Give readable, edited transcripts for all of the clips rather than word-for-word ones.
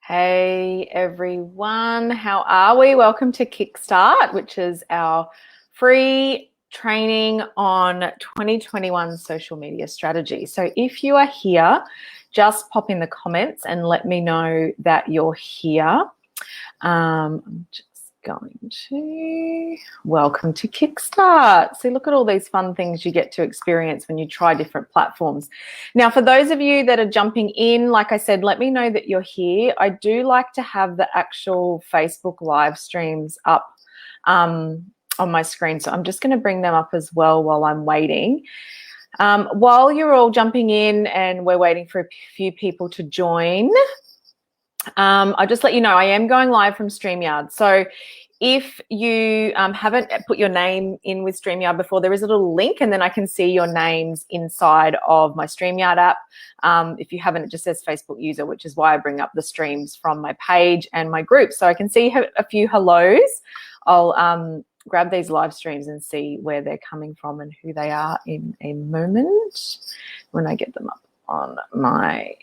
Hey everyone, how are we? Welcome to KICKSTART, which is our free training on 2021 social media strategy. So if you are here, just pop in the comments and let me know that you're here. I'm just going to welcome to KICKSTART. See, look at all these fun things you get to experience when you try different platforms. Now, for those of you that are jumping in, like I said, let me know that you're here. I do like to have the actual Facebook live streams up on my screen, so I'm just going to bring them up as well while I'm waiting. While you're all jumping in and we're waiting for a few people to join, I'll just let you know I am going live from StreamYard. So if you haven't put your name in with StreamYard before, there is a little link and then I can see your names inside of my StreamYard app. If you haven't, it just says Facebook user, which is why I bring up the streams from my page and my group. So I can see a few hellos. I'll grab these live streams and see where they're coming from and who they are in a moment when I get them up on my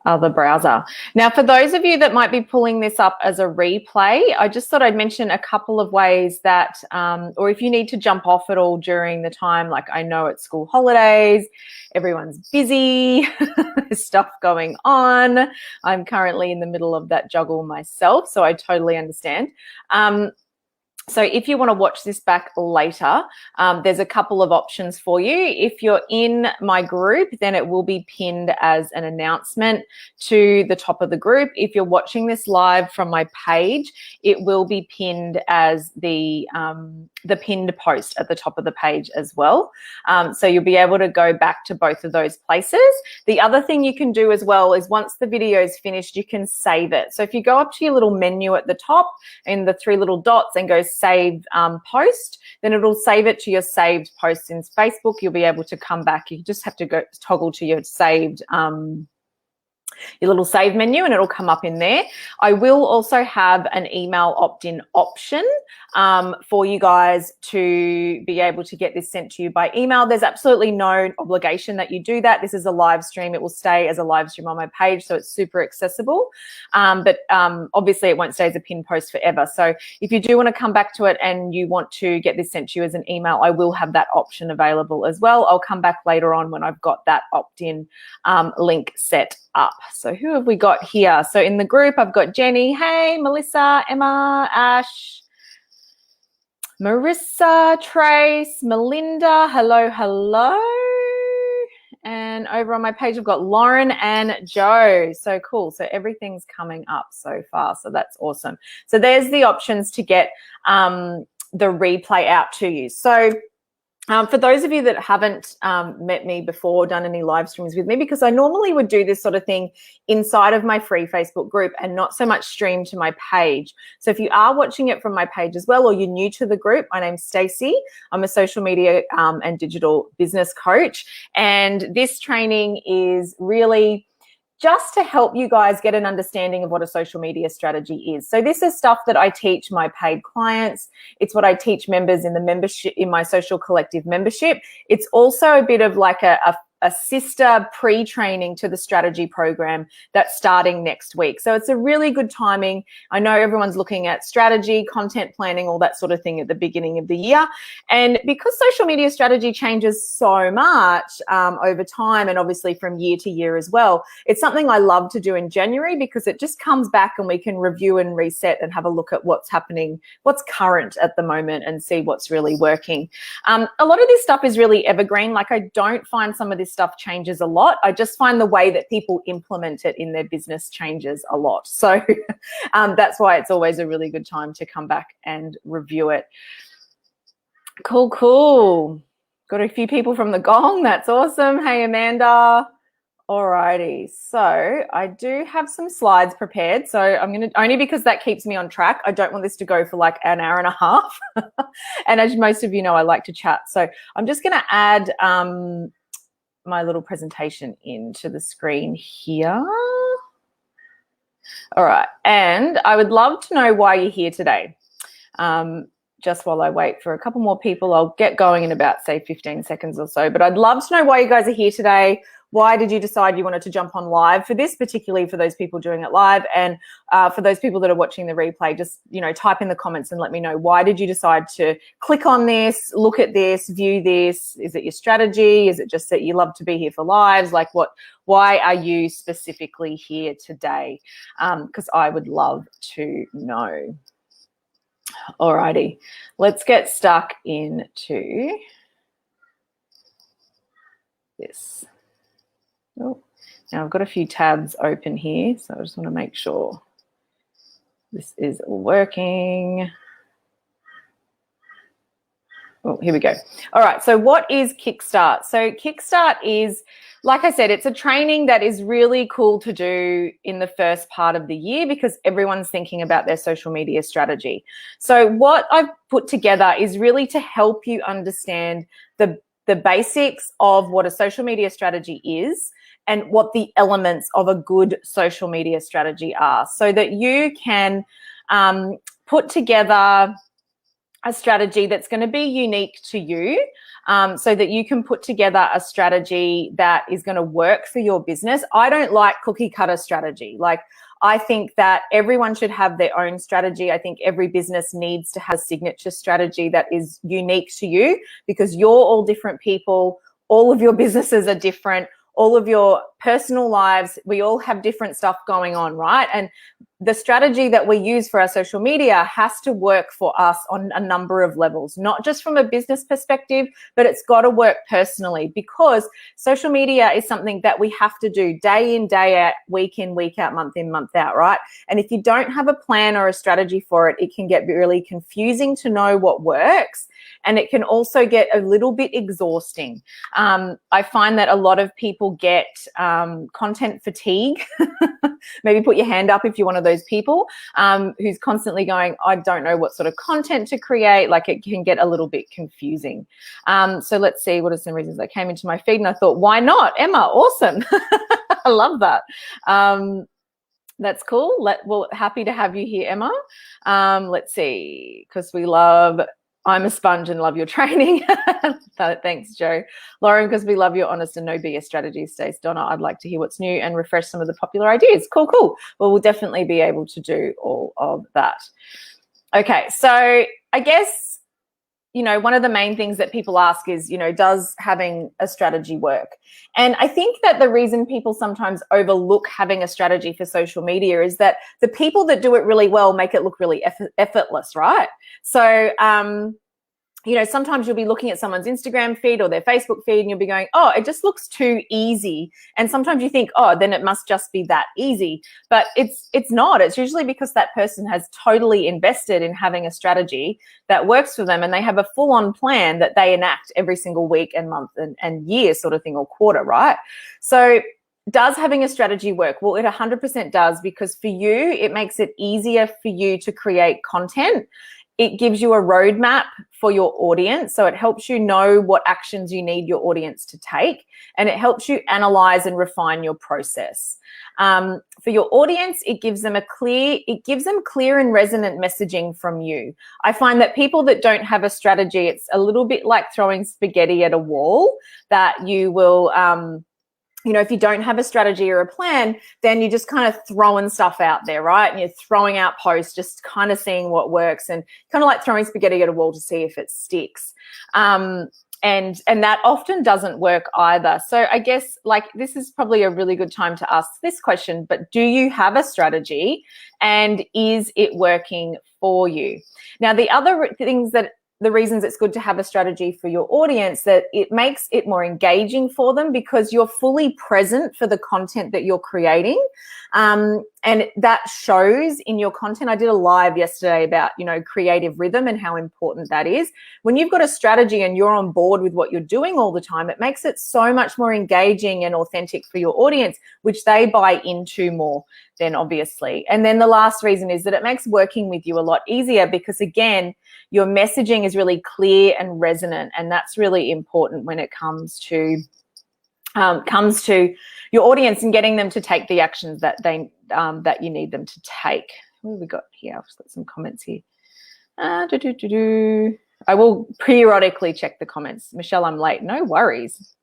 other browser. Now, for those of you that might be pulling this up as a replay, I just thought I'd mention a couple of ways that, or if you need to jump off at all during the time, like I know it's school holidays, everyone's busy, there's stuff going on. I'm currently in the middle of that juggle myself, so I totally understand. So if you want to watch this back later, there's a couple of options for you. If you're in my group, then it will be pinned as an announcement to the top of the group. If you're watching this live from my page, it will be pinned as the pinned post at the top of the page as well. So you'll be able to go back to both of those places. The other thing you can do as well is once the video is finished, you can save it. So if you go up to your little menu at the top and the three little dots and go save post, then it'll save it to your saved posts in Facebook. You'll be able to come back. You just have to go toggle to your saved your little save menu and it'll come up in there. I will also have an email opt-in option for you guys to be able to get this sent to you by email. There's absolutely no obligation that you do that. This is a live stream. It will stay as a live stream on my page, so it's super accessible. But obviously it won't stay as a pinned post forever. So if you do want to come back to it and you want to get this sent to you as an email, I will have that option available as well. I'll come back later on when I've got that opt-in link set up. So who have we got here? So in the group, I've got Jenny, hey, Melissa, Emma, Ash, Marissa, Trace, Melinda, hello, hello. And over on my page, I've got Lauren and Joe. So cool. So everything's coming up so far. So that's awesome. So there's the options to get the replay out to you. So for those of you that haven't met me before, done any live streams with me, because I normally would do this sort of thing inside of my free Facebook group and not so much stream to my page. So if you are watching it from my page as well, or you're new to the group, my name's Stacey. I'm a social media and digital business coach. And this training is really just to help you guys get an understanding of what a social media strategy is. So this is stuff that I teach my paid clients. It's what I teach members in the membership, in my social collective membership. It's also a bit of like a sister pre-training to the strategy program that's starting next week. So it's a really good timing. I know everyone's looking at strategy, content planning, all that sort of thing at the beginning of the year. And because social media strategy changes so much over time and obviously from year to year as well, it's something I love to do in January because it just comes back and we can review and reset and have a look at what's happening, what's current at the moment and see what's really working. A lot of this stuff is really evergreen. Like I don't find some of this stuff changes a lot. I just find the way that people implement it in their business changes a lot. So that's why it's always a really good time to come back and review it. Cool, cool. Got a few people from the gong. That's awesome. Hey, Amanda. Alrighty, so I do have some slides prepared. So I'm going to, only because that keeps me on track. I don't want this to go for like an hour and a half. And as most of you know, I like to chat. So I'm just going to add my little presentation into the screen here. All right, and I would love to know why you're here today. Just while I wait for a couple more people, I'll get going in about, say, 15 seconds or so. But I'd love to know why you guys are here today, why did you decide you wanted to jump on live for this, particularly for those people doing it live, and for those people that are watching the replay, just, you know, type in the comments and let me know, why did you decide to click on this, look at this, view this? Is it your strategy? Is it just that you love to be here for lives? Like, why are you specifically here today? Because I would love to know. Alrighty, let's get stuck into this. Oh, now I've got a few tabs open here, so I just want to make sure this is working. Oh, here we go. All right, so what is Kickstart? So Kickstart is, like I said, it's a training that is really cool to do in the first part of the year because everyone's thinking about their social media strategy. So what I've put together is really to help you understand the basics of what a social media strategy is and what the elements of a good social media strategy are, so that you can put together a strategy that's going to be unique to you, so that you can put together a strategy that is going to work for your business. I don't like cookie cutter strategy. Like, I think that everyone should have their own strategy. I think every business needs to have a signature strategy that is unique to you, because you're all different people. All of your businesses are different. All of your personal lives, we all have different stuff going on, right? And the strategy that we use for our social media has to work for us on a number of levels, not just from a business perspective, but it's got to work personally, because social media is something that we have to do day in, day out, week in, week out, month in, month out, right? And if you don't have a plan or a strategy for it, it can get really confusing to know what works. And it can also get a little bit exhausting. I find that a lot of people get content fatigue. Maybe put your hand up if you're one of those people who's constantly going, I don't know what sort of content to create. Like, it can get a little bit confusing. So let's see, what are some reasons that came into my feed? And I thought, why not? Emma, awesome. I love that. That's cool. Well, happy to have you here, Emma. Let's see, because we love... I'm a sponge and love your training. Thanks, Joe. Lauren, because we love your honest and no BS strategy. Stace. Donna, I'd like to hear what's new and refresh some of the popular ideas. Cool, cool. Well, we'll definitely be able to do all of that. Okay, so I guess, you know, one of the main things that people ask is, you know, does having a strategy work? And I think that the reason people sometimes overlook having a strategy for social media is that the people that do it really well make it look really effortless, right? So, you know, sometimes you'll be looking at someone's Instagram feed or their Facebook feed and you'll be going, oh, it just looks too easy. And sometimes you think, oh, then it must just be that easy. But it's not. It's usually because that person has totally invested in having a strategy that works for them, and they have a full-on plan that they enact every single week and month and year sort of thing, or quarter, right? So does having a strategy work? Well, it 100% does, because for you, it makes it easier for you to create content. It gives you a roadmap for your audience. So it helps you know what actions you need your audience to take, and it helps you analyze and refine your process. For your audience, it gives them clear and resonant messaging from you. I find that people that don't have a strategy, it's a little bit like throwing spaghetti at a wall, that you will, you know, if you don't have a strategy or a plan, then you're just kind of throwing stuff out there, right? And you're throwing out posts, just kind of seeing what works, and kind of like throwing spaghetti at a wall to see if it sticks. And that often doesn't work either. So I guess, like, this is probably a really good time to ask this question, but do you have a strategy, and is it working for you? Now, the other things that the reasons it's good to have a strategy for your audience, that it makes it more engaging for them, because you're fully present for the content that you're creating. And that shows in your content. I did a live yesterday about, you know, creative rhythm and how important that is. When you've got a strategy and you're on board with what you're doing all the time, it makes it so much more engaging and authentic for your audience, which they buy into more then, obviously. And then the last reason is that it makes working with you a lot easier, because, again, your messaging is really clear and resonant, and that's really important when it comes to your audience and getting them to take the actions that that you need them to take. What have we got here? I've just got some comments here. I will periodically check the comments. Michelle, I'm late. No worries.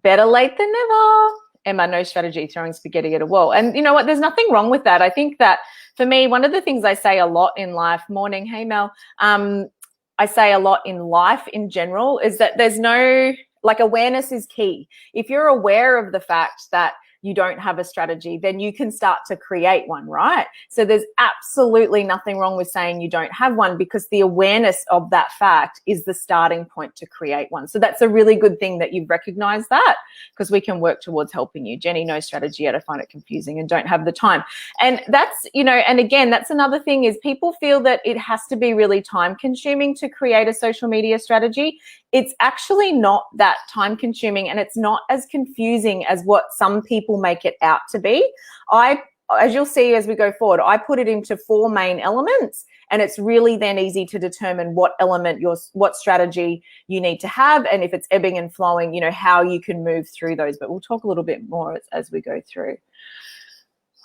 Better late than never. Emma, no strategy, throwing spaghetti at a wall. And you know what? There's nothing wrong with that. I think that for me, one of the things I say a lot in life, morning, hey Mel, I say a lot in life in general is that there's no, like, awareness is key. If you're aware of the fact that you don't have a strategy, then you can start to create one, right? So there's absolutely nothing wrong with saying you don't have one, because the awareness of that fact is the starting point to create one. So that's a really good thing that you've recognized that, because we can work towards helping you. Jenny, no strategy yet. I find it confusing and don't have the time. And that's, you know, and again, that's another thing is people feel that it has to be really time consuming to create a social media strategy. It's actually not that time consuming, and it's not as confusing as what some people make it out to be. As you'll see as we go forward, I put it into 4 main elements, and it's really then easy to determine what element what strategy you need to have, and if it's ebbing and flowing, you know, how you can move through those. But we'll talk a little bit more as we go through.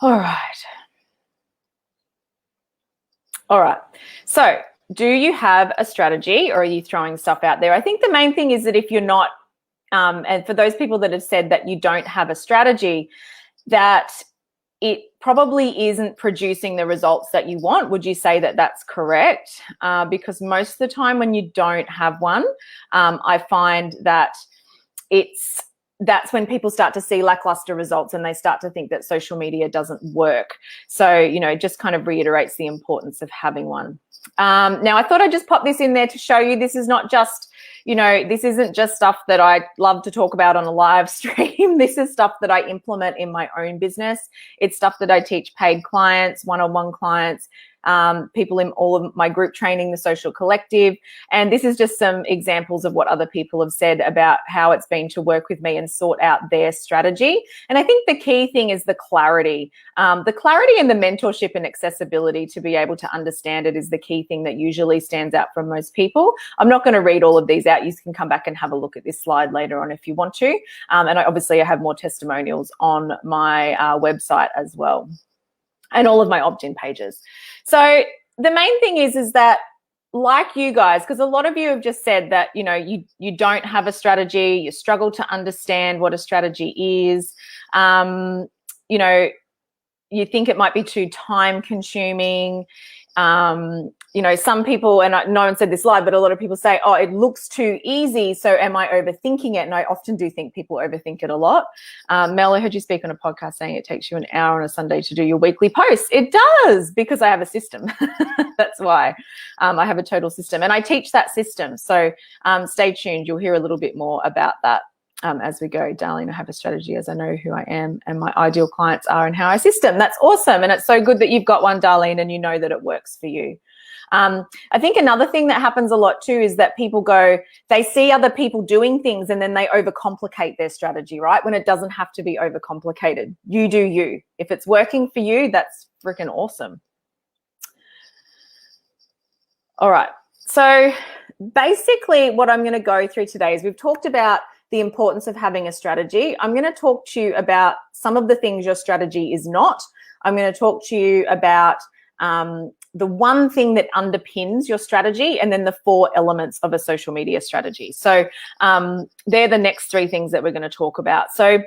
All right. So, do you have a strategy, or are you throwing stuff out there? I think the main thing is that if you're not, and for those people that have said that you don't have a strategy, that it probably isn't producing the results that you want. Would you say that that's correct? Because most of the time when you don't have one, I find that that's when people start to see lackluster results and they start to think that social media doesn't work. So, you know, it just kind of reiterates the importance of having one. Now, I thought I'd just pop this in there to show you this is not just, you know, this isn't just stuff that I love to talk about on a live stream. This is stuff that I implement in my own business. It's stuff that I teach paid clients, one-on-one clients, people in all of my group training, the Social Collective. And this is just some examples of what other people have said about how it's been to work with me and sort out their strategy. And I think the key thing is the clarity. The clarity and the mentorship and accessibility to be able to understand it is the key thing that usually stands out from most people. I'm not going to read all of these out. You can come back and have a look at this slide later on if you want to. And I have more testimonials on my website as well, and all of my opt-in pages. So the main thing is that, like you guys, because a lot of you have just said that, you know, you don't have a strategy, you struggle to understand what a strategy is, you know, you think it might be too time consuming. You know, some people, and no one said this live, but a lot of people say, oh, it looks too easy, so am I overthinking it? And I often do think people overthink it a lot. Mel, I heard you speak on a podcast saying it takes you an hour on a Sunday to do your weekly posts. It does, because I have a system. That's why I have a total system, and I teach that system. So stay tuned. You'll hear a little bit more about that as we go. Darling, I have a strategy as I know who I am and my ideal clients are and how I system. That's awesome. And it's so good that you've got one, Darlene, and you know that it works for you. I think another thing that happens a lot too is that people they see other people doing things and then they overcomplicate their strategy, right? When it doesn't have to be overcomplicated. You do you. If it's working for you, that's freaking awesome. All right. So basically what I'm going to go through today is we've talked about the importance of having a strategy. I'm going to talk to you about some of the things your strategy is not. I'm going to talk to you about the one thing that underpins your strategy, and then the 4 elements of a social media strategy. So they're the next 3 things that we're going to talk about. So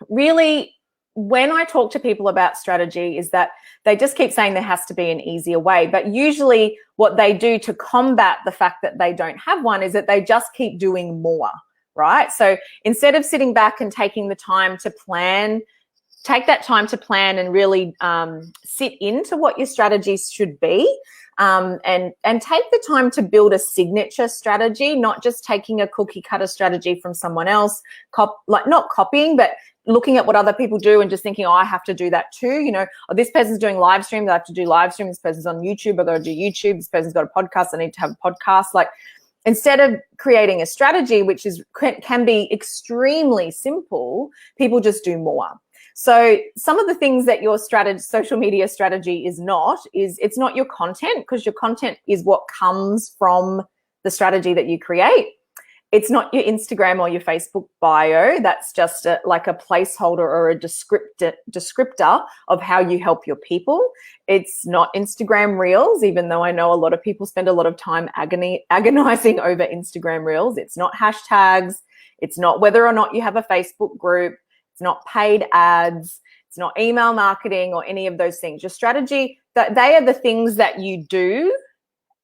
really, when I talk to people about strategy is that they just keep saying there has to be an easier way. But usually what they do to combat the fact that they don't have one is that they just keep doing more, right? So instead of sitting back and taking the time to plan, take that time to plan and really sit into what your strategies should be, and take the time to build a signature strategy, not just taking a cookie cutter strategy from someone else, not copying, but looking at what other people do and just thinking, oh, I have to do that too. You know, oh, this person's doing live streams, I have to do live streams. This person's on YouTube, I've got to do YouTube. This person's got a podcast, I need to have a podcast. Like, instead of creating a strategy, which can be extremely simple, people just do more. So some of the things that your social media strategy is it's not your content, because your content is what comes from the strategy that you create. It's not your Instagram or your Facebook bio. That's just like a placeholder or a descriptor of how you help your people. It's not Instagram Reels, even though I know a lot of people spend a lot of time agonizing over Instagram Reels. It's not hashtags. It's not whether or not you have a Facebook group. It's not paid ads. It's not email marketing or any of those things. Your strategy, that they are the things that you do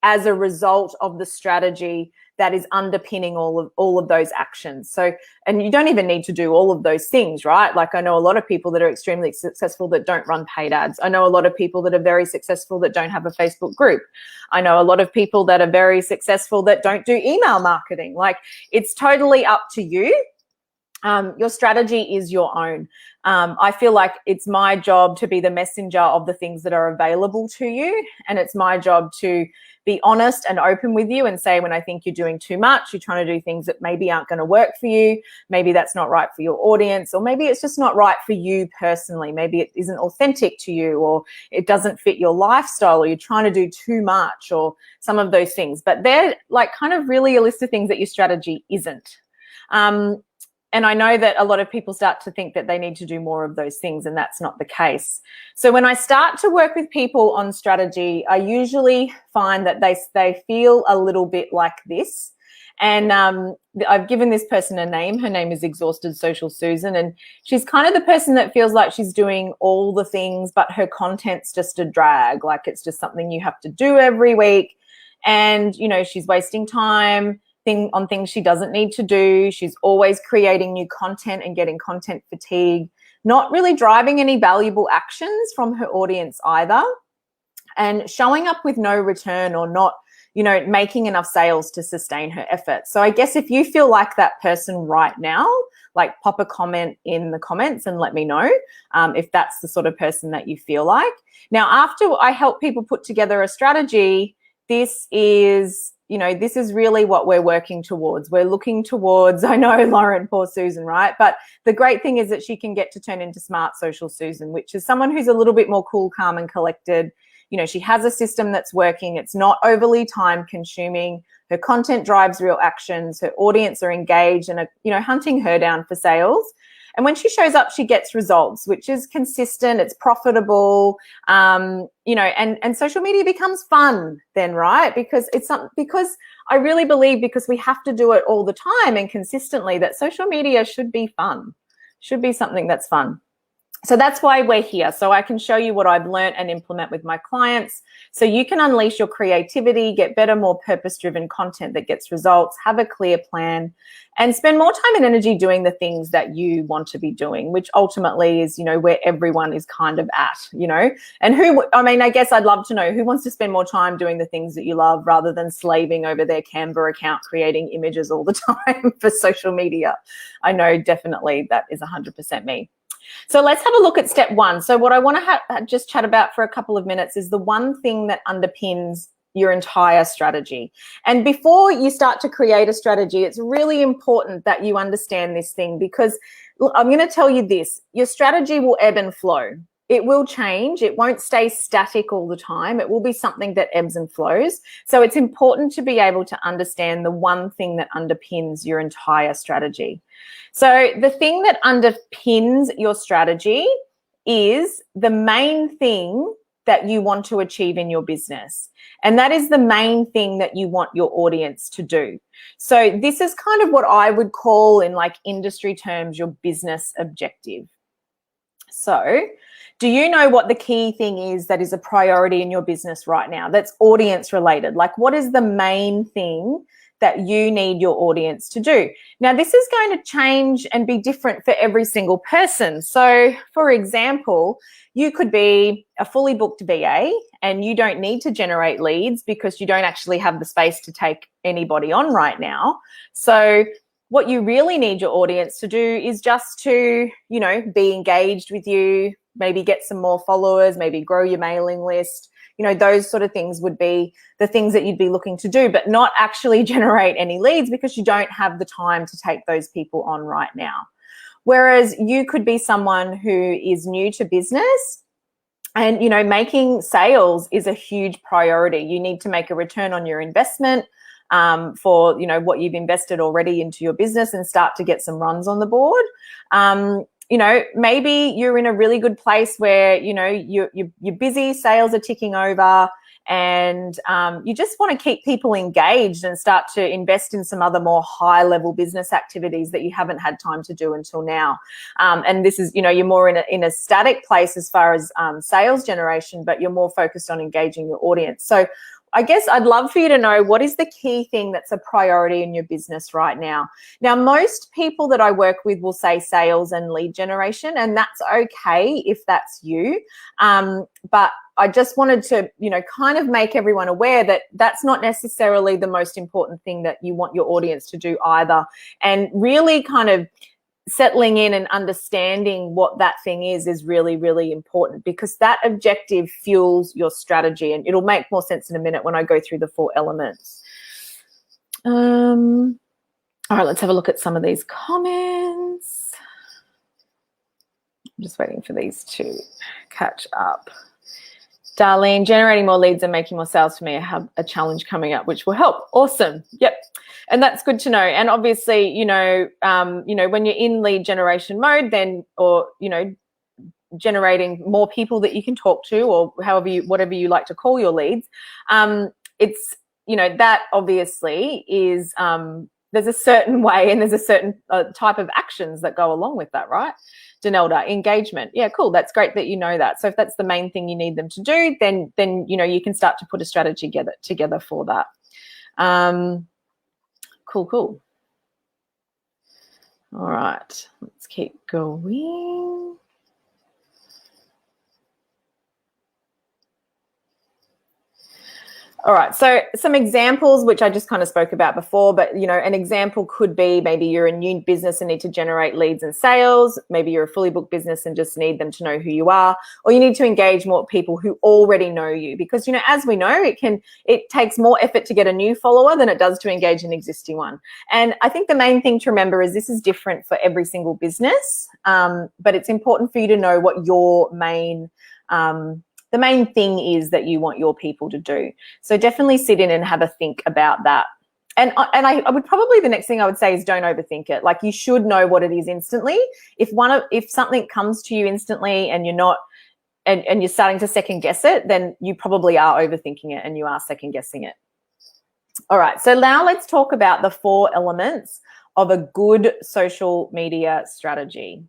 as a result of the strategy that is underpinning all of those actions. So, and you don't even need to do all of those things, right? Like I know a lot of people that are extremely successful that don't run paid ads. I know a lot of people that are very successful that don't have a Facebook group. I know a lot of people that are very successful that don't do email marketing. Like it's totally up to you. Your strategy is your own. I feel like it's my job to be the messenger of the things that are available to you. And it's my job to be honest and open with you and say when I think you're doing too much, you're trying to do things that maybe aren't going to work for you. Maybe that's not right for your audience, or maybe it's just not right for you personally. Maybe it isn't authentic to you, or it doesn't fit your lifestyle, or you're trying to do too much, or some of those things. But they're like kind of really a list of things that your strategy isn't. And I know that a lot of people start to think that they need to do more of those things, and that's not the case. So when I start to work with people on strategy, I usually find that they feel a little bit like this. And I've given this person a name. Her name is Exhausted Social Susan. And she's kind of the person that feels like she's doing all the things, but her content's just a drag. Like it's just something you have to do every week. And, you know, she's wasting time on things she doesn't need to do. She's always creating new content and getting content fatigue, not really driving any valuable actions from her audience either, and showing up with no return or not, you know, making enough sales to sustain her effort. So I guess if you feel like that person right now, like pop a comment in the comments and let me know if that's the sort of person that you feel like. Now, after I help people put together a strategy, this is really what we're working towards. We're looking towards, I know, Lauren, poor Susan, right? But the great thing is that she can get to turn into Smart Social Susan, which is someone who's a little bit more cool, calm, and collected. You know, she has a system that's working. It's not overly time consuming. Her content drives real actions. Her audience are engaged and are, you know, hunting her down for sales. And when she shows up, she gets results, which is consistent. It's profitable, you know, and social media becomes fun then, right? Because because I really believe, because we have to do it all the time and consistently, that social media should be fun, should be something that's fun. So that's why we're here. So I can show you what I've learned and implement with my clients. So you can unleash your creativity, get better, more purpose-driven content that gets results, have a clear plan, and spend more time and energy doing the things that you want to be doing, which ultimately is, you know, where everyone is kind of at, you know. And I guess I'd love to know who wants to spend more time doing the things that you love rather than slaving over their Canva account, creating images all the time for social media. I know definitely that is 100% me. So let's have a look at step one. So what I want to just chat about for a couple of minutes is the one thing that underpins your entire strategy. And before you start to create a strategy, it's really important that you understand this thing, because I'm going to tell you this: your strategy will ebb and flow. It will change. It won't stay static all the time. It will be something that ebbs and flows. So it's important to be able to understand the one thing that underpins your entire strategy. So the thing that underpins your strategy is the main thing that you want to achieve in your business. And that is the main thing that you want your audience to do. So this is kind of what I would call, in like industry terms, your business objective. So do you know what the key thing is that is a priority in your business right now that's audience related? Like, what is the main thing that you need your audience to do? Now, this is going to change and be different for every single person. So, for example, you could be a fully booked VA and you don't need to generate leads because you don't actually have the space to take anybody on right now. So what you really need your audience to do is just to, you know, be engaged with you, maybe get some more followers, maybe grow your mailing list. You know, those sort of things would be the things that you'd be looking to do, but not actually generate any leads because you don't have the time to take those people on right now. Whereas you could be someone who is new to business and, you know, making sales is a huge priority. You need to make a return on your investment for, you know, what you've invested already into your business and start to get some runs on the board. You know, maybe you're in a really good place where, you know, you're busy, sales are ticking over, and you just want to keep people engaged and start to invest in some other more high-level business activities that you haven't had time to do until now. And this is, you're more in a static place as far as sales generation, but you're more focused on engaging your audience. So I guess I'd love for you to know, what is the key thing that's a priority in your business right now? Now, most people that I work with will say sales and lead generation, and that's okay if that's you. But I just wanted to, kind of make everyone aware that that's not necessarily the most important thing that you want your audience to do either. And really kind of settling in and understanding what that thing is really, really important, because that objective fuels your strategy, and it'll make more sense in a minute when I go through the 4 elements. All right, let's have a look at some of these comments. I'm just waiting for these to catch up. Darlene, generating more leads and making more sales for me. I have a challenge coming up which will help. Awesome. Yep. And that's good to know. And obviously, when you're in lead generation mode, then, or, generating more people that you can talk to, or whatever you like to call your leads, it's, that obviously is, there's a certain way and there's a certain type of actions that go along with that, right? Danelda, engagement. Yeah, cool. That's great that you know that. So if that's the main thing you need them to do, then you can start to put a strategy together for that. Cool. All right, let's keep going. All right, so some examples, which I just kind of spoke about before, but, an example could be maybe you're a new business and need to generate leads and sales. Maybe you're a fully booked business and just need them to know who you are, or you need to engage more people who already know you, because, as we know, it takes more effort to get a new follower than it does to engage an existing one. And I think the main thing to remember is this is different for every single business, but it's important for you to know what your the main thing is that you want your people to do. So definitely sit in and have a think about that. And I would probably, the next thing I would say is don't overthink it. Like, you should know what it is instantly. If something comes to you instantly and you're not, and you're starting to second guess it, then you probably are overthinking it and you are second guessing it. All right, so now let's talk about the 4 elements of a good social media strategy.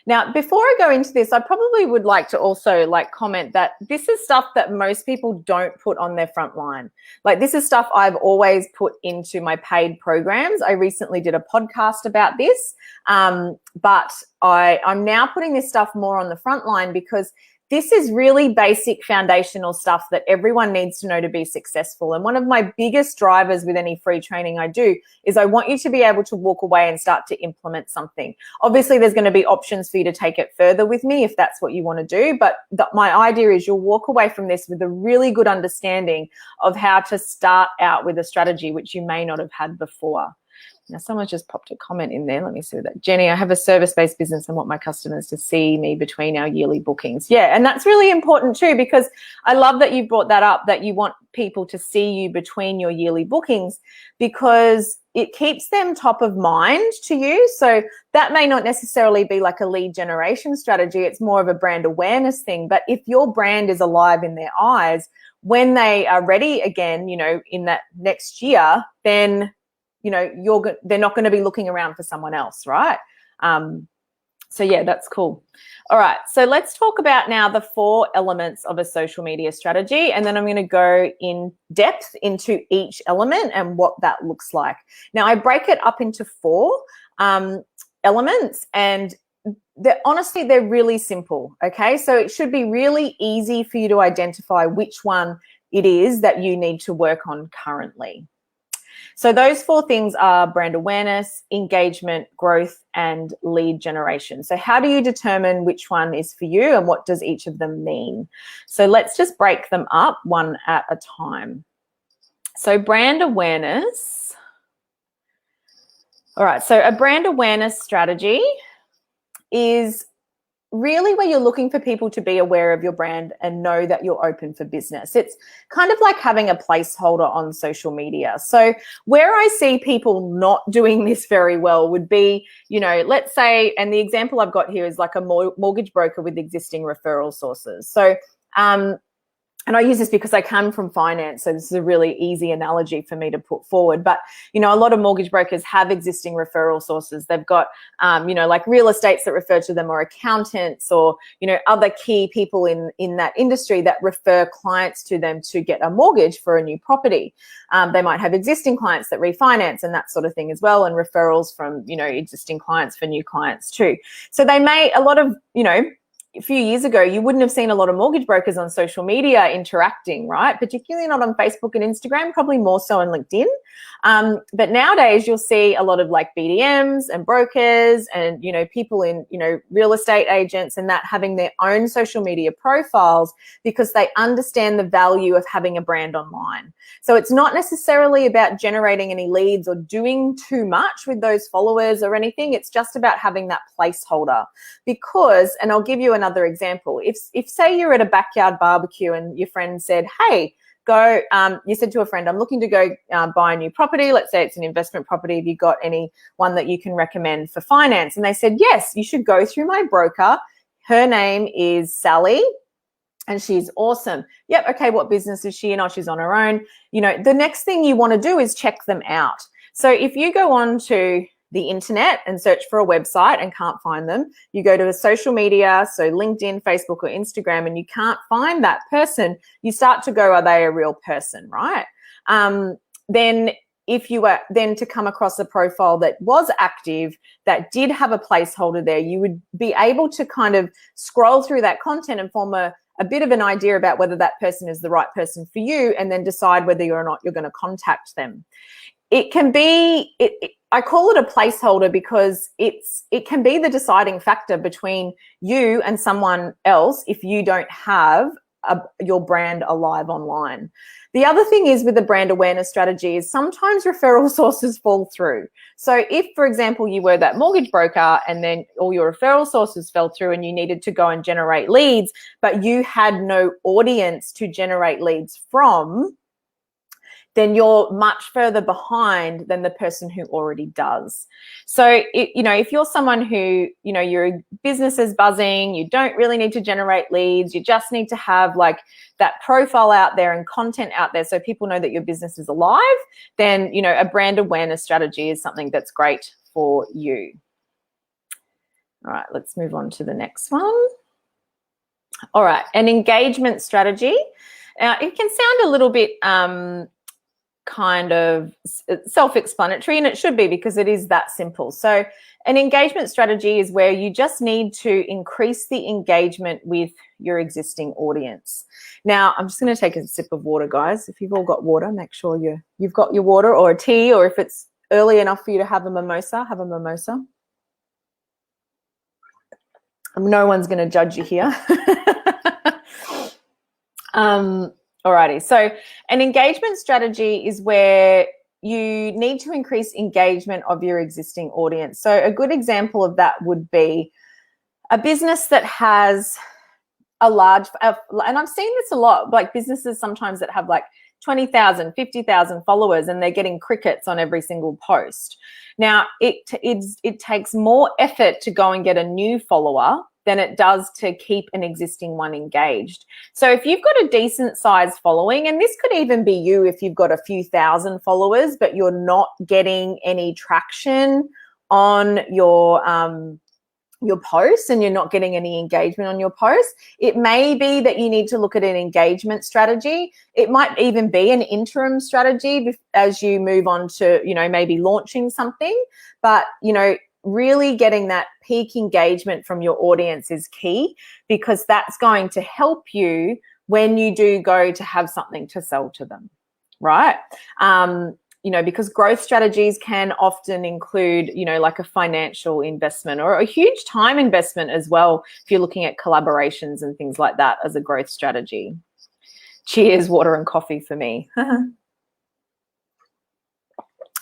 Now, before I go into this, I probably would like to also comment that this is stuff that most people don't put on their front line. This is stuff I've always put into my paid programs. I recently did a podcast about this, but I'm now putting this stuff more on the front line, because this is really basic foundational stuff that everyone needs to know to be successful. And one of my biggest drivers with any free training I do is I want you to be able to walk away and start to implement something. Obviously, there's going to be options for you to take it further with me if that's what you want to do. But my idea is you'll walk away from this with a really good understanding of how to start out with a strategy which you may not have had before. Now, someone just popped a comment in there. Let me see that. Jenny, I have a service-based business and want my customers to see me between our yearly bookings. Yeah, and that's really important too, because I love that you brought that up, that you want people to see you between your yearly bookings, because it keeps them top of mind to you. So that may not necessarily be like a lead generation strategy. It's more of a brand awareness thing. But if your brand is alive in their eyes, when they are ready again, in that next year, then they're not going to be looking around for someone else, right? So yeah, that's cool. All right, so let's talk about now the 4 elements of a social media strategy, and then I'm going to go in depth into each element and what that looks like. Now, I break it up into 4 elements, and honestly, they're really simple, okay? So it should be really easy for you to identify which one it is that you need to work on currently. So those 4 things are brand awareness, engagement, growth, and lead generation. So how do you determine which one is for you and what does each of them mean? So let's just break them up one at a time. So brand awareness. All right, so a brand awareness strategy is really where you're looking for people to be aware of your brand and know that you're open for business. It's kind of like having a placeholder on social media. So where I see people not doing this very well would be, let's say, and the example I've got here is like a mortgage broker with existing referral sources. So and I use this because I come from finance, so this is a really easy analogy for me to put forward. But, you know, a lot of mortgage brokers have existing referral sources. They've got, you know, like real estates that refer to them, or accountants, or, you know, other key people in that industry that refer clients to them to get a mortgage for a new property. They might have existing clients that refinance and that sort of thing as well, and referrals from, you know, existing clients for new clients too. So they may, a lot of, you know, a few years ago, you wouldn't have seen a lot of mortgage brokers on social media interacting, right? Particularly not on Facebook and Instagram, probably more so on LinkedIn. But nowadays, you'll see a lot of like BDMs and brokers and, you know, people in, you know, real estate agents and that having their own social media profiles because they understand the value of having a brand online. So it's not necessarily about generating any leads or doing too much with those followers or anything. It's just about having that placeholder. Because, and I'll give you another example. If say you're at a backyard barbecue and your friend said, hey, go, you said to a friend, I'm looking to go buy a new property. Let's say it's an investment property. Have you got any one that you can recommend for finance? And they said, yes, you should go through my broker. Her name is Sally and she's awesome. Yep. Okay. What business is she in? Oh, she's on her own. You know, the next thing you want to do is check them out. So if you go on to the internet and search for a website and can't find them, you go to a social media, so LinkedIn, Facebook, or Instagram, and you can't find that person, you start to go, are they a real person, right? Then if you were then to come across a profile that was active, that did have a placeholder there, you would be able to kind of scroll through that content and form a bit of an idea about whether that person is the right person for you, and then decide whether or not you're going to contact them. It can be, I call it a placeholder because it can be the deciding factor between you and someone else if you don't have your brand alive online. The other thing is with the brand awareness strategy is sometimes referral sources fall through. So if, for example, you were that mortgage broker and then all your referral sources fell through and you needed to go and generate leads, but you had no audience to generate leads from, then you're much further behind than the person who already does. So, you know, if you're someone who, you know, your business is buzzing, you don't really need to generate leads, you just need to have like that profile out there and content out there so people know that your business is alive, then, you know, a brand awareness strategy is something that's great for you. All right, let's move on to the next one. All right, an engagement strategy. It can sound a little bit kind of self-explanatory, and it should be because it is that simple. So an engagement strategy is where you just need to increase the engagement with your existing audience. Now, I'm just going to take a sip of water, guys. If you've all got water, make sure you've got your water or a tea, or if it's early enough for you to have a mimosa, have a mimosa. No one's going to judge you here. Alrighty, so an engagement strategy is where you need to increase engagement of your existing audience. So a good example of that would be a business that has a large, and I've seen this a lot, like businesses sometimes that have like 20,000, 50,000 followers and they're getting crickets on every single post. Now, it takes more effort to go and get a new follower than it does to keep an existing one engaged. So if you've got a decent sized following, and this could even be you if you've got a few thousand followers, but you're not getting any traction on your posts and you're not getting any engagement on your posts, it may be that you need to look at an engagement strategy. It might even be an interim strategy as you move on to, you know, maybe launching something, but, you know, really getting that peak engagement from your audience is key, because that's going to help you when you do go to have something to sell to them, right? You know, because growth strategies can often include, you know, like a financial investment or a huge time investment as well if you're looking at collaborations and things like that as a growth strategy. Cheers, water and coffee for me.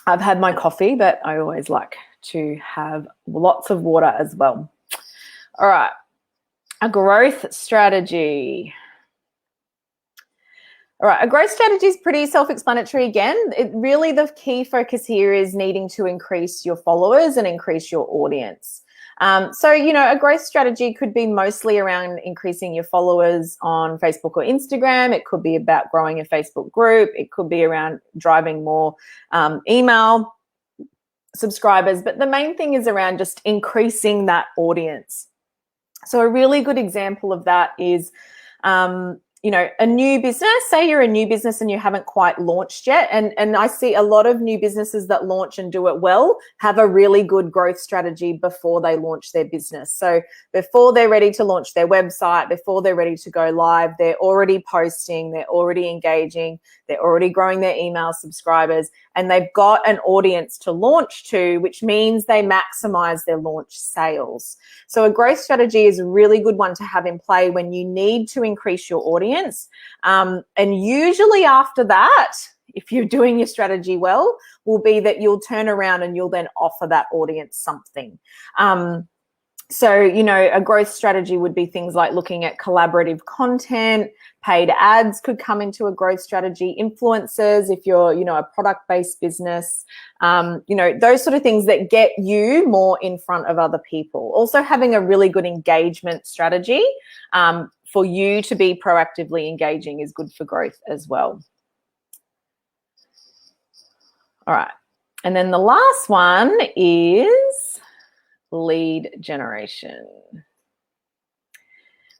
I've had my coffee, but I always like to have lots of water as well. All right, a growth strategy. All right, a growth strategy is pretty self-explanatory again. Really the key focus here is needing to increase your followers and increase your audience. So, a growth strategy could be mostly around increasing your followers on Facebook or Instagram. It could be about growing a Facebook group. It could be around driving more email subscribers. But the main thing is around just increasing that audience. So a really good example of that is, a new business. Say you're a new business and you haven't quite launched yet. And I see a lot of new businesses that launch and do it well have a really good growth strategy before they launch their business. So before they're ready to launch their website, before they're ready to go live, they're already posting, they're already engaging, they're already growing their email subscribers, and they've got an audience to launch to, which means they maximize their launch sales. So a growth strategy is a really good one to have in play when you need to increase your audience. And usually after that, if you're doing your strategy well, will be that you'll turn around and you'll then offer that audience something. So, a growth strategy would be things like looking at collaborative content, paid ads could come into a growth strategy, influencers, if you're, a product-based business, those sort of things that get you more in front of other people. Also having a really good engagement strategy for you to be proactively engaging is good for growth as well. All right. And then the last one is lead generation.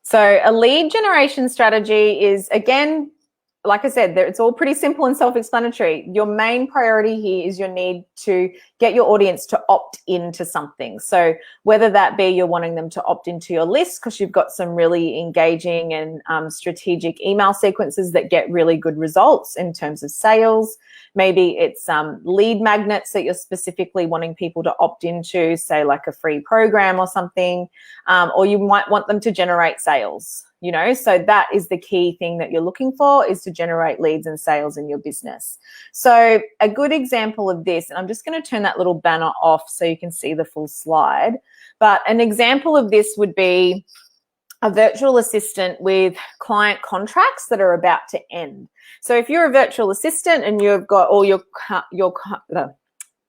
So a lead generation strategy is, again, like I said, it's all pretty simple and self-explanatory. Your main priority here is your need to get your audience to opt into something. So whether that be you're wanting them to opt into your list because you've got some really engaging and strategic email sequences that get really good results in terms of sales. Maybe it's lead magnets that you're specifically wanting people to opt into, say like a free program or something, or you might want them to generate sales. So that is the key thing that you're looking for, is to generate leads and sales in your business. So a good example of this, and I'm just going to turn that little banner off so you can see the full slide, but an example of this would be a virtual assistant with client contracts that are about to end. So if you're a virtual assistant and you've got all your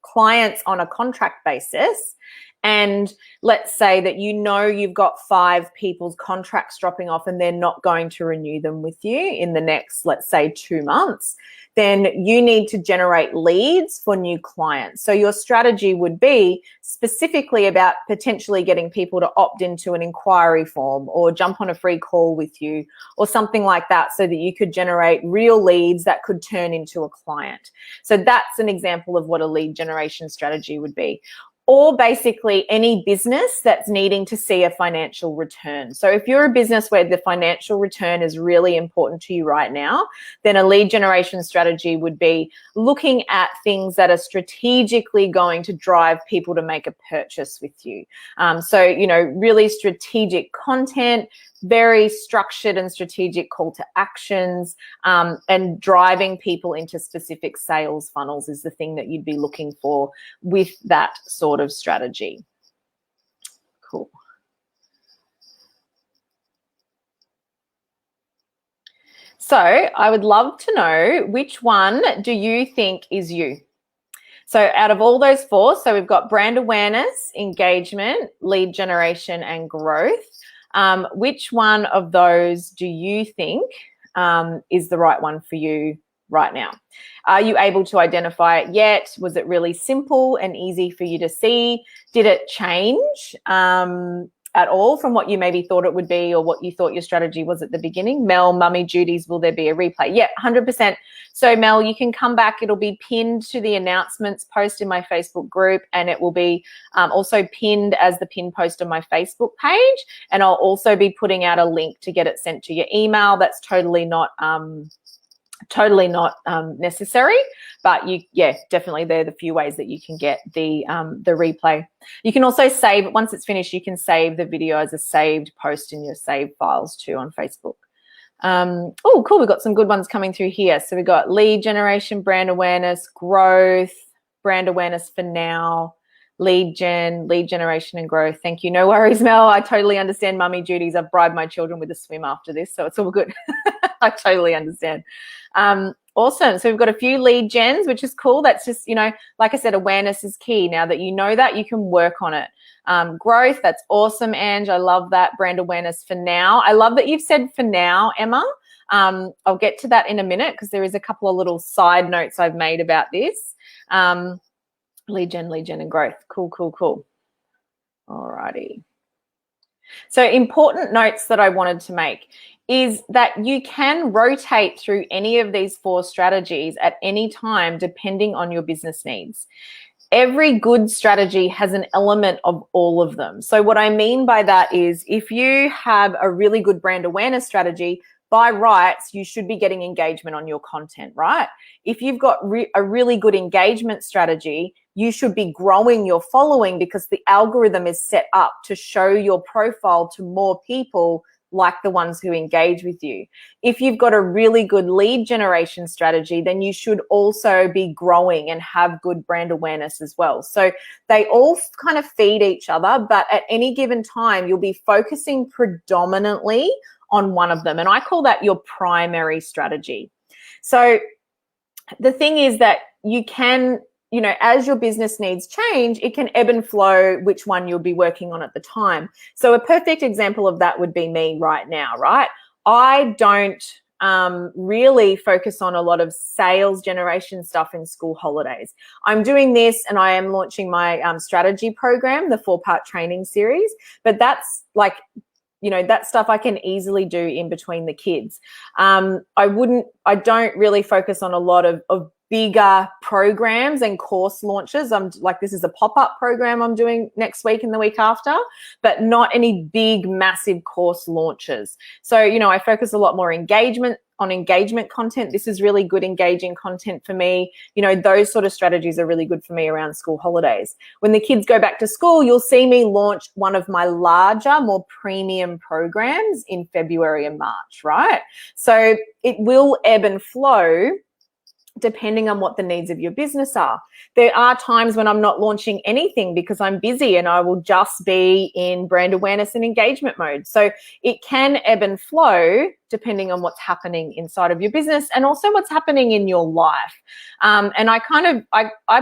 clients on a contract basis, and let's say that you've got 5 people's contracts dropping off and they're not going to renew them with you in the next, let's say, 2 months, then you need to generate leads for new clients. So your strategy would be specifically about potentially getting people to opt into an inquiry form or jump on a free call with you or something like that, so that you could generate real leads that could turn into a client. So that's an example of what a lead generation strategy would be. Or basically any business that's needing to see a financial return. So if you're a business where the financial return is really important to you right now, then a lead generation strategy would be looking at things that are strategically going to drive people to make a purchase with you. So, really strategic content, very structured and strategic call to actions, and driving people into specific sales funnels is the thing that you'd be looking for with that sort of strategy. Cool. So I would love to know, which one do you think is you? So out of all those 4, so we've got brand awareness, engagement, lead generation, and growth. Which one of those do you think is the right one for you right now? Are you able to identify it yet? Was it really simple and easy for you to see? Did it change at all from what you maybe thought it would be or what you thought your strategy was at the beginning? Mel, Mummy Judy's, will there be a replay? Yeah, 100%. So Mel, you can come back. It'll be pinned to the announcements post in my Facebook group, and it will be also pinned as the pin post on my Facebook page. And I'll also be putting out a link to get it sent to your email. That's totally not necessary, but definitely they're the few ways that you can get the replay. You can also save, once it's finished, you can save the video as a saved post in your saved files too on Facebook. Oh, cool, we've got some good ones coming through here. So we've got lead generation, brand awareness, growth, brand awareness for now, lead generation and growth. Thank you. No worries, Mel. I totally understand, Mummy Judy's. I've bribed my children with a swim after this, so it's all good. I totally understand. Awesome. So we've got a few lead gens, which is cool. That's just, like I said, awareness is key. Now that you know that, you can work on it. Growth, that's awesome, Ange. I love that. Brand awareness for now. I love that you've said for now, Emma. I'll get to that in a minute because there is a couple of little side notes I've made about this. Lead gen, and growth. Cool, cool, cool. All righty. So important notes that I wanted to make is that you can rotate through any of these 4 strategies at any time depending on your business needs. Every good strategy has an element of all of them. So what I mean by that is if you have a really good brand awareness strategy, by rights, you should be getting engagement on your content, right? If you've got a really good engagement strategy, you should be growing your following because the algorithm is set up to show your profile to more people like the ones who engage with you. If you've got a really good lead generation strategy, then you should also be growing and have good brand awareness as well. So they all kind of feed each other, but at any given time, you'll be focusing predominantly on one of them. And I call that your primary strategy. So the thing is that you can, you know, as your business needs change, it can ebb and flow which one you'll be working on at the time. So a perfect example of that would be me right now, right? I don't really focus on a lot of sales generation stuff in school holidays. I'm doing this and I am launching my strategy program, the 4-part training series, but that's like, you know, that stuff I can easily do in between the kids. I don't really focus on a lot of bigger programs and course launches. I'm like, this is a pop-up program I'm doing next week and the week after, but not any big, massive course launches. So, you know, I focus a lot more on engagement content. This is really good engaging content for me. You know, those sort of strategies are really good for me around school holidays. When the kids go back to school, you'll see me launch one of my larger, more premium programs in February and March, right? So it will ebb and flow depending on what the needs of your business are. There are times when I'm not launching anything because I'm busy and I will just be in brand awareness and engagement mode. So it can ebb and flow depending on what's happening inside of your business and also what's happening in your life. And I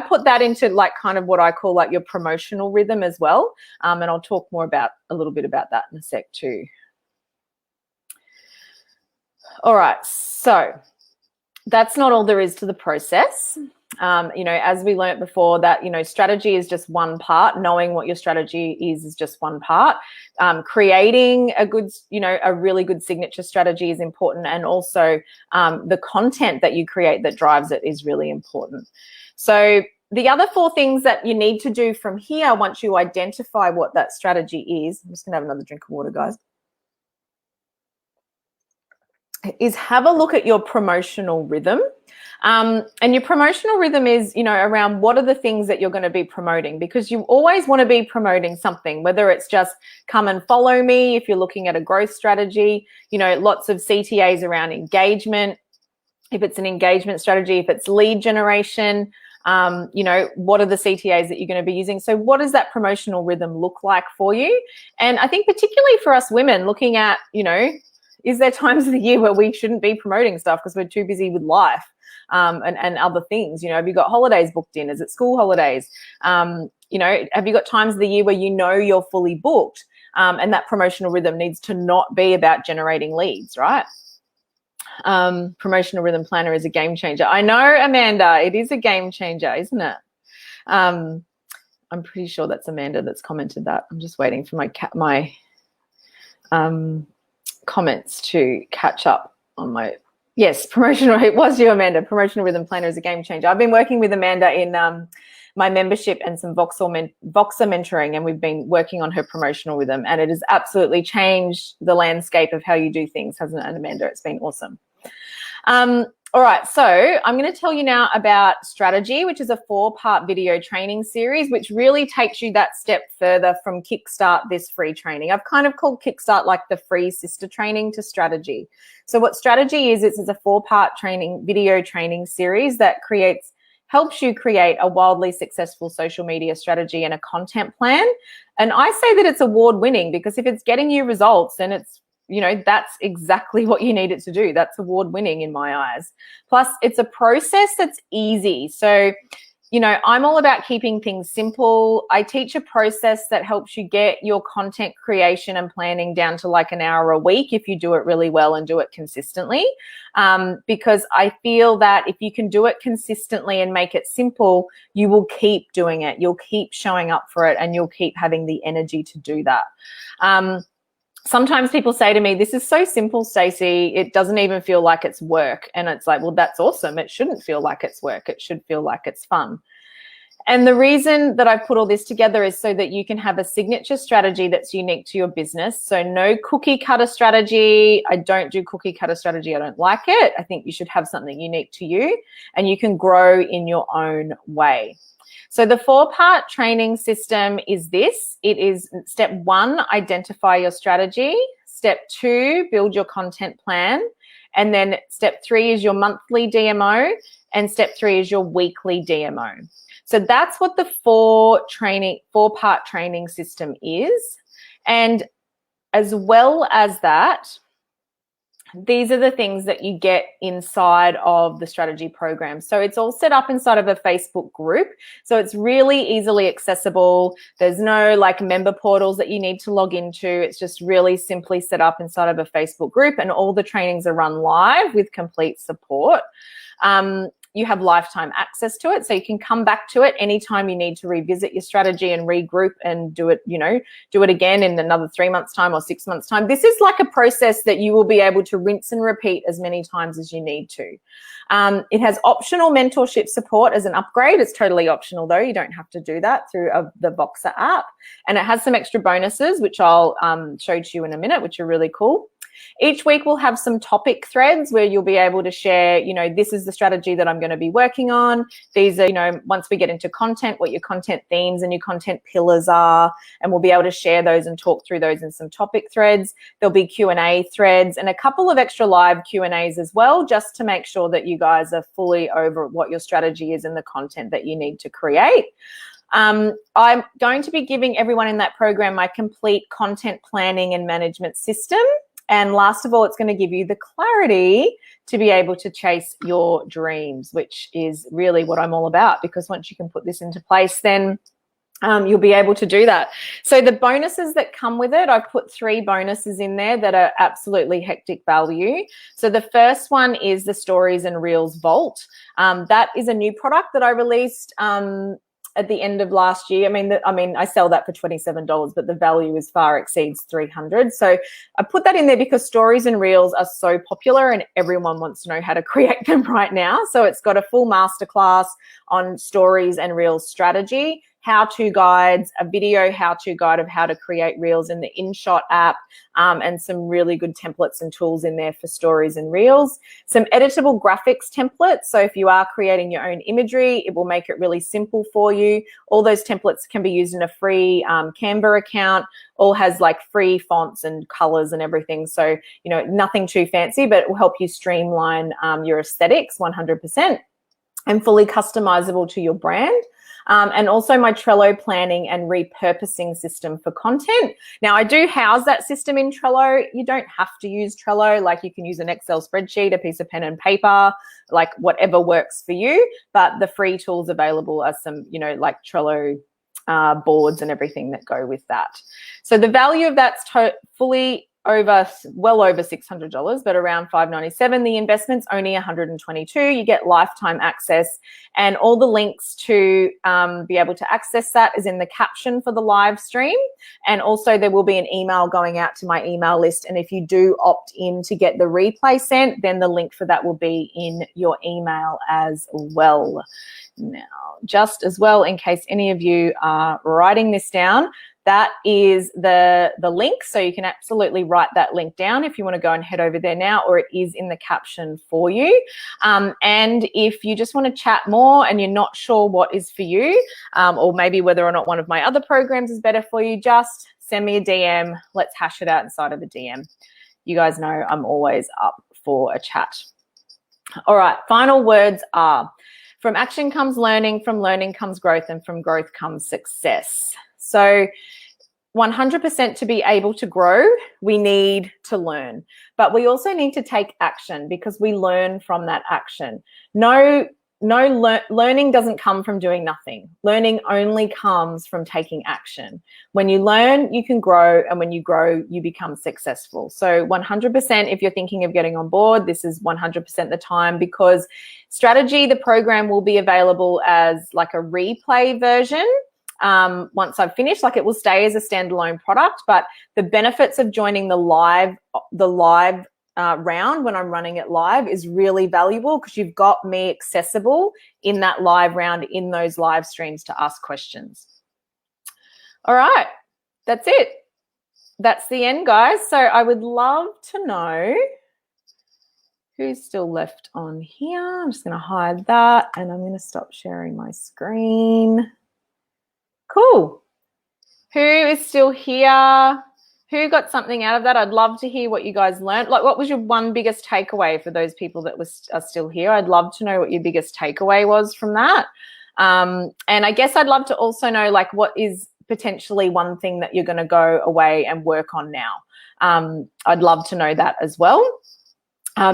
put that into like kind of what I call like your promotional rhythm as well. And I'll talk more about a little bit about that in a sec too. All right, so that's not all there is to the process. You know, as we learned before that, you know, strategy is just one part. Knowing what your strategy is just one part. Creating a good, you know, a really good signature strategy is important. And also the content that you create that drives it is really important. So the other 4 things that you need to do from here, once you identify what that strategy is, I'm just gonna have another drink of water, guys, is have a look at your promotional rhythm. And your promotional rhythm is, you know, around what are the things that you're going to be promoting, because you always want to be promoting something, whether it's just come and follow me if you're looking at a growth strategy, you know, lots of CTAs around engagement. If it's an engagement strategy, if it's lead generation, you know, what are the CTAs that you're going to be using? So what does that promotional rhythm look like for you? And I think particularly for us women, looking at, you know, is there times of the year where we shouldn't be promoting stuff because we're too busy with life and other things? You know, have you got holidays booked in? Is it school holidays? You know, have you got times of the year where you know you're fully booked and that promotional rhythm needs to not be about generating leads, right? Promotional rhythm planner is a game changer. I know, Amanda, it is a game changer, isn't it? I'm pretty sure that's Amanda that's commented that. I'm just waiting for my comments to catch up on my, yes, promotional, it was you, Amanda. Promotional rhythm planner is a game changer. I've been working with Amanda in my membership and some Voxer mentoring, and we've been working on her promotional rhythm, and it has absolutely changed the landscape of how you do things, hasn't it, Amanda? It's been awesome. All right, so I'm going to tell you now about strategy, which is a 4-part video training series, which really takes you that step further from Kickstart, this free training. I've kind of called Kickstart like the free sister training to strategy. So what strategy is, it's a 4-part video training series that helps you create a wildly successful social media strategy and a content plan. And I say that it's award-winning because if it's getting you results, then it's, you know, that's exactly what you need it to do. That's award-winning in my eyes. Plus, it's a process that's easy. So, you know, I'm all about keeping things simple. I teach a process that helps you get your content creation and planning down to like an hour a week if you do it really well and do it consistently. Because I feel that if you can do it consistently and make it simple, you will keep doing it. You'll keep showing up for it, and you'll keep having the energy to do that. Sometimes people say to me, this is so simple, Stacey, it doesn't even feel like it's work. And it's like, well, that's awesome. It shouldn't feel like it's work. It should feel like it's fun. And the reason that I've put all this together is so that you can have a signature strategy that's unique to your business. So no cookie cutter strategy. I don't do cookie cutter strategy. I don't like it. I think you should have something unique to you, and you can grow in your own way. So the 4-part training system is this. It is step 1, identify your strategy. Step 2, build your content plan. And then step 3 is your monthly DMO. And step 3 is your weekly DMO. So that's what the 4-part training system is. And as well as that, these are the things that you get inside of the strategy program. So it's all set up inside of a Facebook group. So it's really easily accessible. There's no like member portals that you need to log into. It's just really simply set up inside of a Facebook group, and all the trainings are run live with complete support. You have lifetime access to it, so you can come back to it anytime you need to revisit your strategy and regroup and do it, you know, do it again in another 3 months' time or 6 months' time. This is like a process that you will be able to rinse and repeat as many times as you need to. It has optional mentorship support as an upgrade. It's totally optional though. You don't have to do that through the Voxer app. And it has some extra bonuses, which I'll show to you in a minute, which are really cool. Each week we'll have some topic threads where you'll be able to share, you know, this is the strategy that I'm going to be working on. These are, you know, once we get into content, what your content themes and your content pillars are, and we'll be able to share those and talk through those in some topic threads. There'll be Q&A threads and a couple of extra live Q&As as well, just to make sure that you guys are fully over what your strategy is and the content that you need to create. I'm going to be giving everyone in that program my complete content planning and management system. And last of all, it's going to give you the clarity to be able to chase your dreams, which is really what I'm all about, because once you can put this into place, then you'll be able to do that. So the bonuses that come with it, I've put 3 bonuses in there that are absolutely hectic value. So the first one is the Stories and Reels Vault. That is a new product that I released at the end of last year. I mean, I sell that for $27, but the value is far exceeds $300. So I put that in there because stories and reels are so popular and everyone wants to know how to create them right now. So it's got a full masterclass on stories and reels strategy, how-to guides, a video how-to guide of how to create reels in the InShot app, and some really good templates and tools in there for stories and reels. Some editable graphics templates. So if you are creating your own imagery, it will make it really simple for you. All those templates can be used in a free Canva account. All has like free fonts and colors and everything. So, you know, nothing too fancy, but it will help you streamline your aesthetics 100% and fully customizable to your brand. And also my Trello planning and repurposing system for content. Now, I do house that system in Trello. You don't have to use Trello. Like, you can use an Excel spreadsheet, a piece of pen and paper, like whatever works for you. But the free tools available are some, you know, like Trello boards and everything that go with that. So the value of that's well over $600, but around $597. The investment's only $122. You get lifetime access, and all the links to be able to access that is in the caption for the live stream. And also there will be an email going out to my email list. And if you do opt in to get the replay sent, then the link for that will be in your email as well. Now, just as well, in case any of you are writing this down, that is the link. So you can absolutely write that link down if you want to go and head over there now, or it is in the caption for you. And if you just want to chat more and you're not sure what is for you, or maybe whether or not one of my other programs is better for you, just send me a DM. Let's hash it out inside of a DM. You guys know I'm always up for a chat. All right, final words are: from action comes learning, from learning comes growth, and from growth comes success. So 100% to be able to grow, we need to learn, but we also need to take action because we learn from that action. No learning doesn't come from doing nothing. Learning only comes from taking action. When you learn, you can grow, and when you grow, you become successful. So 100%, if you're thinking of getting on board, this is 100% the time, because Strategy, the program, will be available as like a replay version. Once I've finished, like it will stay as a standalone product, but the benefits of joining the live round when I'm running it live is really valuable, because you've got me accessible in that live round, in those live streams, to ask questions. All right, that's it. That's the end, guys. So I would love to know who's still left on here. I'm just going to hide that, and I'm going to stop sharing my screen. Cool. Who is still here? Who got something out of that? I'd love to hear what you guys learned. Like, what was your one biggest takeaway for those people that are still here? I'd love to know what your biggest takeaway was from that. And I guess I'd love to also know, like, what is potentially one thing that you're going to go away and work on now. I'd love to know that as well,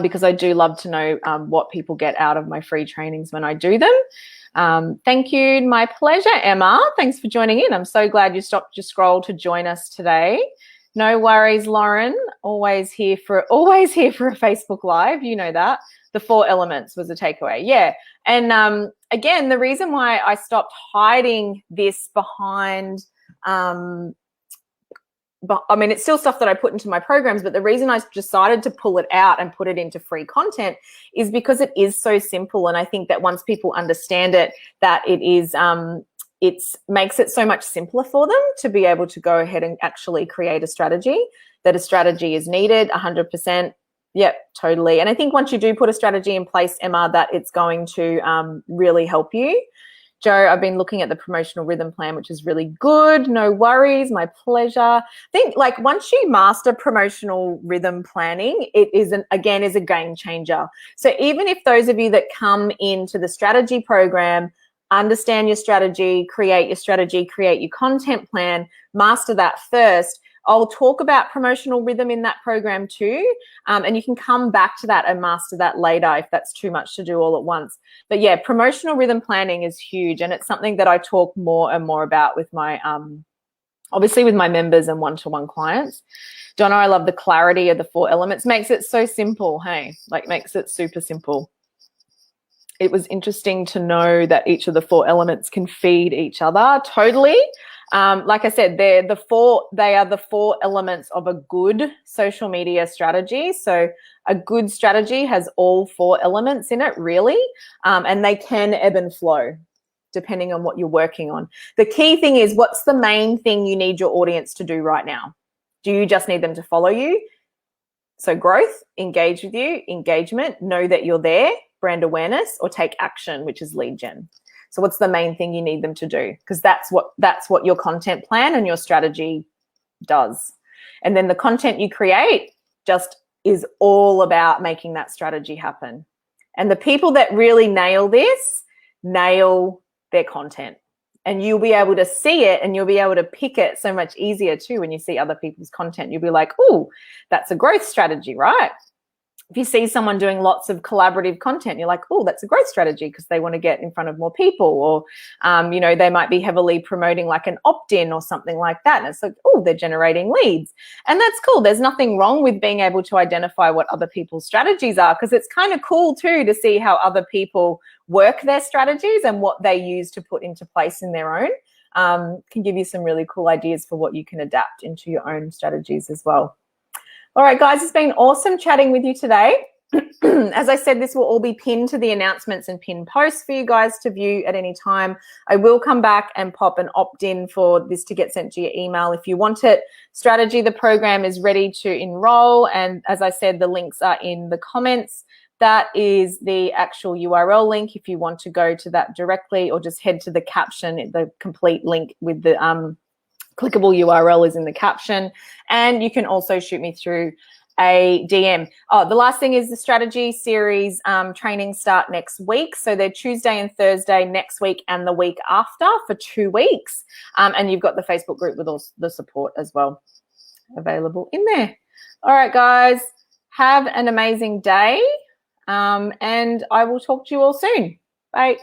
because I do love to know what people get out of my free trainings when I do them. Thank you. My pleasure, Emma. Thanks for joining in. I'm so glad you stopped your scroll to join us today. No worries, Lauren. Always here for a Facebook Live. You know that. The 4 elements was a takeaway. Yeah. And again, the reason why I stopped hiding this behind, but I mean, it's still stuff that I put into my programs, but the reason I decided to pull it out and put it into free content is because it is so simple. And I think that once people understand it, that it is, it makes it so much simpler for them to be able to go ahead and actually create a strategy, that a strategy is needed 100%. Yep, totally. And I think once you do put a strategy in place, Emma, that it's going to really help you. Joe, I've been looking at the promotional rhythm plan, which is really good. No worries, my pleasure. I think, like, once you master promotional rhythm planning, it is a game changer. So even if those of you that come into the strategy program understand your strategy, create your content plan, master that first, I'll talk about promotional rhythm in that program too, and you can come back to that and master that later if that's too much to do all at once. But yeah, promotional rhythm planning is huge, and it's something that I talk more and more about with my, obviously with my members and one-to-one clients. Donna, I love the clarity of the 4 elements. Makes it so simple, hey? Like, makes it super simple. It was interesting to know that each of the 4 elements can feed each other. Totally. Like I said, they are the 4 elements of a good social media strategy. So a good strategy has all 4 elements in it, really, and they can ebb and flow depending on what you're working on. The key thing is, what's the main thing you need your audience to do right now? Do you just need them to follow you? So growth, engage with you, engagement, know that you're there, brand awareness, or take action, which is lead gen. So what's the main thing you need them to do? Because that's what your content plan and your strategy does. And then the content you create just is all about making that strategy happen. And the people that really nail this, nail their content. And you'll be able to see it, and you'll be able to pick it so much easier too when you see other people's content. You'll be like, oh, that's a growth strategy, right? If you see someone doing lots of collaborative content, you're like, oh, that's a growth strategy because they want to get in front of more people, or, they might be heavily promoting like an opt-in or something like that. And it's like, oh, they're generating leads. And that's cool. There's nothing wrong with being able to identify what other people's strategies are, because it's kind of cool too to see how other people work their strategies and what they use to put into place in their own. Can give you some really cool ideas for what you can adapt into your own strategies as well. All right, guys, it's been awesome chatting with you today. As I said, this will all be pinned to the announcements and pinned posts for you guys to view at any time. I will come back and pop an opt-in for this to get sent to your email if you want it. Strategy, the program is ready to enroll. And as I said, the links are in the comments. That is the actual URL link if you want to go to that directly, or just head to the caption. The complete link with the clickable URL is in the caption. And you can also shoot me through a DM. Oh, the last thing is the strategy series trainings start next week. So they're Tuesday and Thursday next week and the week after for 2 weeks. And you've got the Facebook group with all the support as well available in there. All right, guys, have an amazing day. And I will talk to you all soon. Bye.